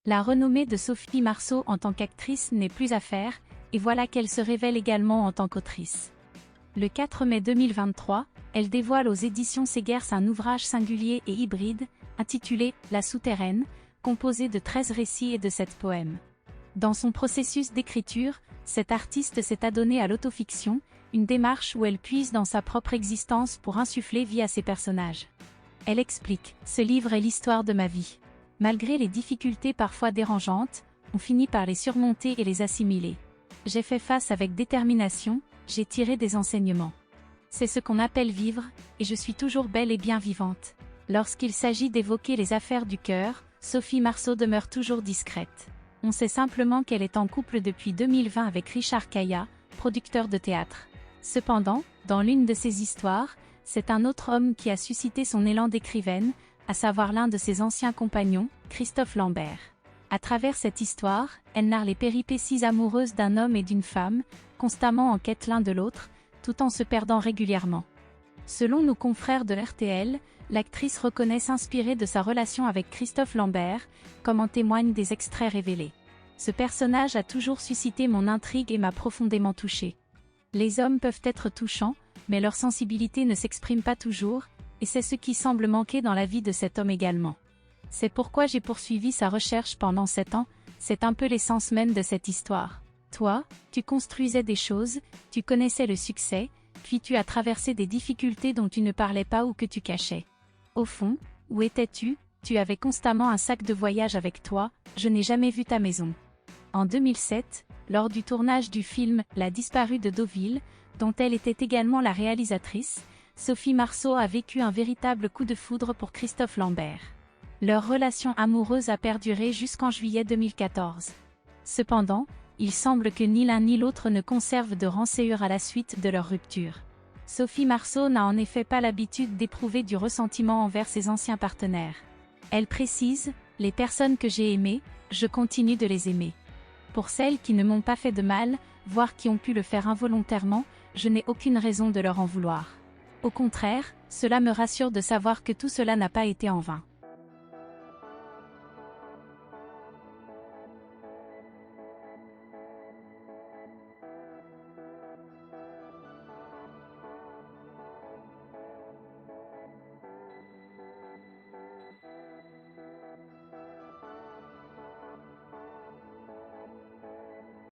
La renommée de Sophie Marceau en tant qu'actrice n'est plus à faire, et voilà qu'elle se révèle également en tant qu'autrice. Le 4 mai 2023, elle dévoile aux éditions Segers un ouvrage singulier et hybride, intitulé « La souterraine », composé de 13 récits et de 7 poèmes. Dans son processus d'écriture, cette artiste s'est adonnée à l'autofiction, une démarche où elle puise dans sa propre existence pour insuffler vie à ses personnages. Elle explique « Ce livre est l'histoire de ma vie. Malgré les difficultés parfois dérangeantes, on finit par les surmonter et les assimiler. J'ai fait face avec détermination, j'ai tiré des enseignements. C'est ce qu'on appelle vivre, et je suis toujours belle et bien vivante. » Lorsqu'il s'agit d'évoquer les affaires du cœur, Sophie Marceau demeure toujours discrète. On sait simplement qu'elle est en couple depuis 2020 avec Richard Caillat, producteur de théâtre. Cependant, dans l'une de ses histoires, c'est un autre homme qui a suscité son élan d'écrivaine, à savoir l'un de ses anciens compagnons, Christophe Lambert. À travers cette histoire, elle narre les péripéties amoureuses d'un homme et d'une femme, constamment en quête l'un de l'autre, tout en se perdant régulièrement. Selon nos confrères de RTL, l'actrice reconnaît s'inspirer de sa relation avec Christophe Lambert, comme en témoignent des extraits révélés. Ce personnage a toujours suscité mon intrigue et m'a profondément touchée. Les hommes peuvent être touchants, mais leur sensibilité ne s'exprime pas toujours, et c'est ce qui semble manquer dans la vie de cet homme également. C'est pourquoi j'ai poursuivi sa recherche pendant 7 ans, c'est un peu l'essence même de cette histoire. Toi, tu construisais des choses, tu connaissais le succès, puis tu as traversé des difficultés dont tu ne parlais pas ou que tu cachais. Au fond, où étais-tu? Tu avais constamment un sac de voyage avec toi, je n'ai jamais vu ta maison. En 2007, lors du tournage du film « La disparue de Deauville », dont elle était également la réalisatrice, Sophie Marceau a vécu un véritable coup de foudre pour Christophe Lambert. Leur relation amoureuse a perduré jusqu'en juillet 2014. Cependant, il semble que ni l'un ni l'autre ne conserve de rancœur à la suite de leur rupture. Sophie Marceau n'a en effet pas l'habitude d'éprouver du ressentiment envers ses anciens partenaires. Elle précise « Les personnes que j'ai aimées, je continue de les aimer. Pour celles qui ne m'ont pas fait de mal, voire qui ont pu le faire involontairement, je n'ai aucune raison de leur en vouloir. Au contraire, cela me rassure de savoir que tout cela n'a pas été en vain. »